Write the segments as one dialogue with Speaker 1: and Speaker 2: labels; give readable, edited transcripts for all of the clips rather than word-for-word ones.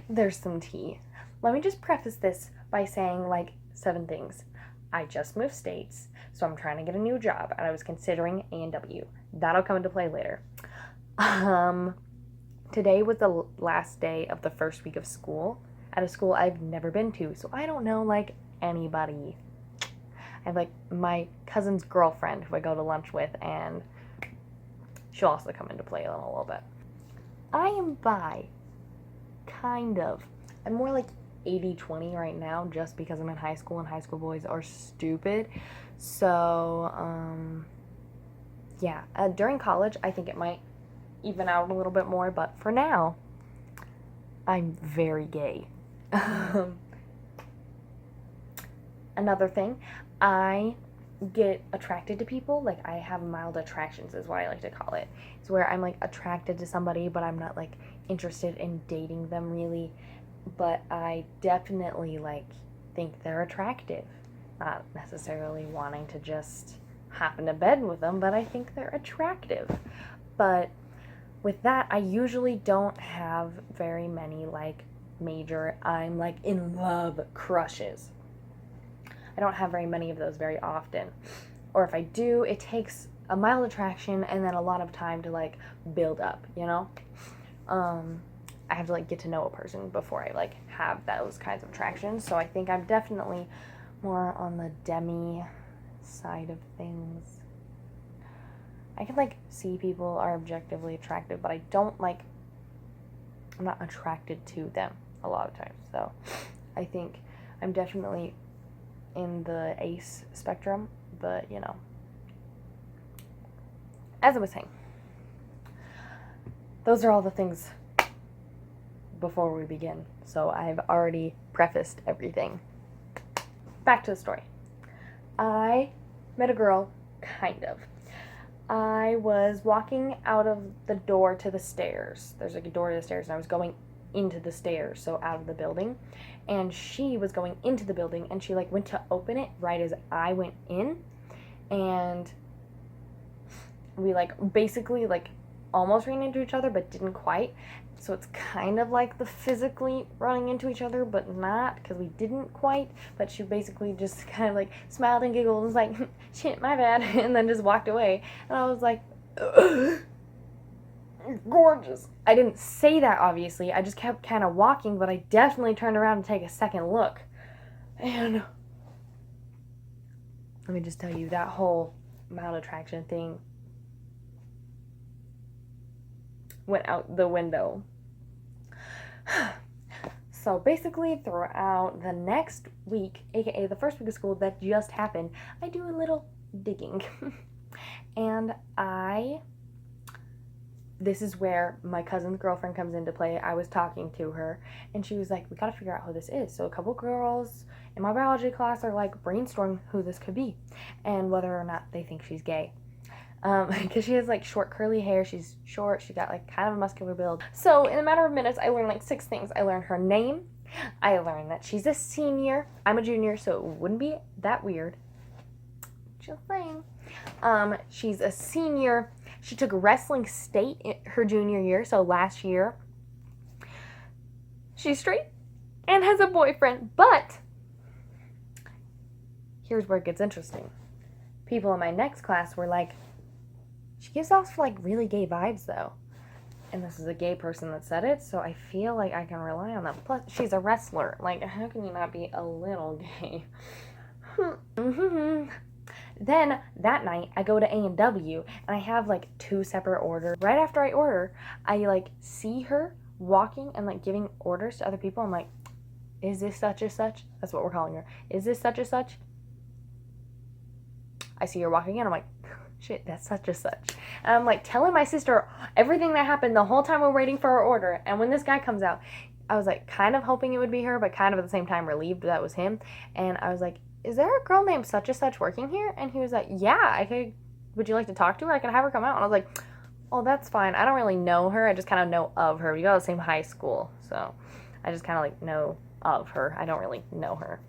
Speaker 1: There's some tea. Let me just preface this by saying, like, 7 things. I just moved states, so I'm trying to get a new job, and I was considering A&W. That'll come into play later. Today was the last day of the first week of school at a school I've never been to, so I don't know, like, anybody. I have, like, my cousin's girlfriend who I go to lunch with, and she'll also come into play in a little bit. I am bi. Kind of. I'm more like 80-20 right now just because I'm in high school and high school boys are stupid. So, yeah. During college, I think it might even out a little bit more, but for now, I'm very gay. Another thing, I get attracted to people. Like, I have mild attractions is what I like to call it. It's where I'm, like, attracted to somebody, but I'm not, like, interested in dating them really. But I definitely, like, think they're attractive. Not necessarily wanting to just hop into bed with them, but I think they're attractive. But with that, I usually don't have very many, like, major I'm, like, in love crushes. I don't have very many of those very often. Or if I do, it takes a mild attraction and then a lot of time to, like, build up, you know? I have to, like, get to know a person before I, like, have those kinds of attractions. So I think I'm definitely more on the demi side of things. I can, like, see people are objectively attractive, but I don't, like, I'm not attracted to them a lot of times. So I think I'm definitely in the ace spectrum, but, you know, as I was saying, those are all the things before we begin. So I've already prefaced everything. Back to the story. I met a girl, kind of. I was walking out of the door to the stairs. There's, like, a door to the stairs, and I was going into the stairs, so out of the building. And she was going into the building, and she, like, went to open it right as I went in. And we, like, basically, like, almost ran into each other, but didn't quite. So it's kind of like the physically running into each other, but not, because we didn't quite. But she basically just kind of, like, smiled and giggled and was like, shit, my bad, and then just walked away. And I was like, gorgeous. I didn't say that, obviously. I just kept kind of walking, but I definitely turned around to take a second look. And let me just tell you, that whole mild attraction thing went out the window. So basically, throughout the next week, aka the first week of school that just happened, I do a little digging. And this is where my cousin's girlfriend comes into play. I was talking to her, and she was like, we gotta figure out who this is. So a couple girls in my biology class are, like, brainstorming who this could be and whether or not they think she's gay. Because she has, like, short curly hair, she's short, she got, like, kind of a muscular build. So in a matter of minutes, I learned, like, 6 things. I learned her name, I learned that she's a senior, I'm a junior, so it wouldn't be that weird. Just saying. She's a senior, she took wrestling state in her junior year, so last year. She's straight and has a boyfriend, but here's where it gets interesting. People in my next class were like, she gives off, like, really gay vibes, though. And this is a gay person that said it, so I feel like I can rely on that. Plus, she's a wrestler. Like, how can you not be a little gay? Then, that night, I go to A&W, and I have, like, 2 separate orders. Right after I order, I, like, see her walking and, like, giving orders to other people. I'm like, is this such and such? That's what we're calling her. Is this such and such? I see her walking in, I'm like, shit, that's such and such. And I'm, like, telling my sister everything that happened the whole time we're waiting for our order. And when this guy comes out, I was, like, kind of hoping it would be her, but kind of at the same time relieved that was him. And I was like, is there a girl named such and such working here? And he was like, yeah, would you like to talk to her? I could have her come out. And I was like, oh, that's fine. I don't really know her. I just kind of know of her. We go to the same high school. So I just kind of, like, know of her. I don't really know her.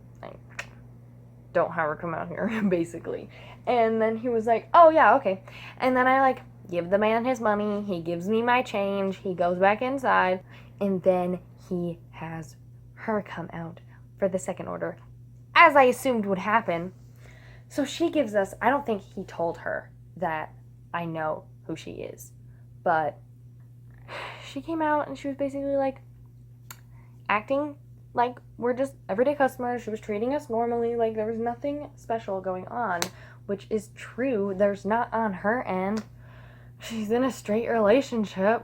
Speaker 1: Don't have her come out here, basically. And then he was like, oh, yeah, okay. And then I, like, give the man his money. He gives me my change. He goes back inside. And then he has her come out for the second order, as I assumed would happen. So she gives us, I don't think he told her that I know who she is, but she came out and she was basically like acting like we're just everyday customers. She was treating us normally, like there was nothing special going on, which is true. There's not on her end. She's in a straight relationship.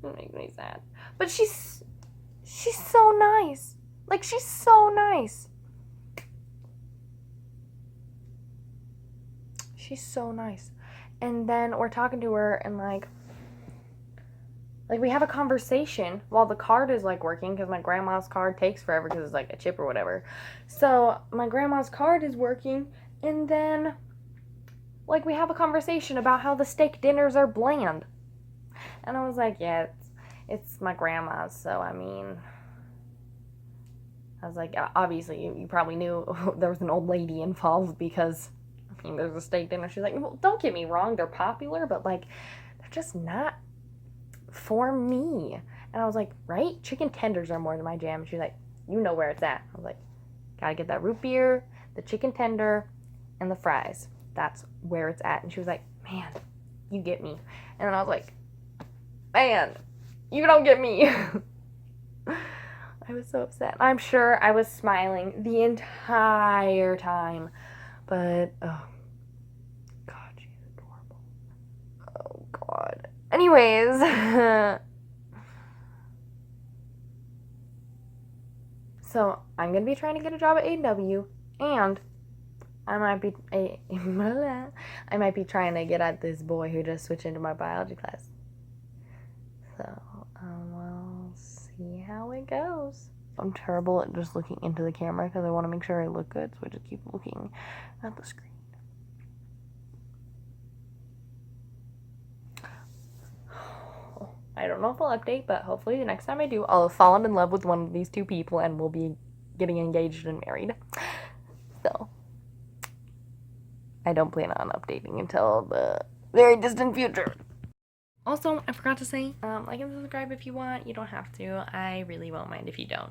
Speaker 1: It makes me sad. But she's so nice. Like, she's so nice. She's so nice. And then we're talking to her and like we have a conversation while the card is like working, because my grandma's card takes forever because it's like a chip or whatever. So my grandma's card is working, and then like we have a conversation about how the steak dinners are bland. And I was like, yeah, it's my grandma's, so I mean, I was like, obviously you probably knew there was an old lady involved, because I mean there's a steak dinner. She's like, well, don't get me wrong, they're popular, but like they're just not for me. And I was like, right? Chicken tenders are more than my jam. And she was like, you know where it's at. I was like, gotta get that root beer, the chicken tender, and the fries. That's where it's at. And she was like, man, you get me. And then I was like, man, you don't get me. I was so upset. I'm sure I was smiling the entire time. But, oh, God, she's adorable. Oh, God. Anyways, so I'm gonna be trying to get a job at A&W, and I might be trying to get at this boy who just switched into my biology class. So we'll see how it goes. I'm terrible at just looking into the camera because I want to make sure I look good, so I just keep looking at the screen. I don't know if I'll update, but hopefully the next time I do, I'll have fallen in love with one of these two people and we'll be getting engaged and married. So, I don't plan on updating until the very distant future. Also, I forgot to say, like and subscribe if you want. You don't have to. I really won't mind if you don't.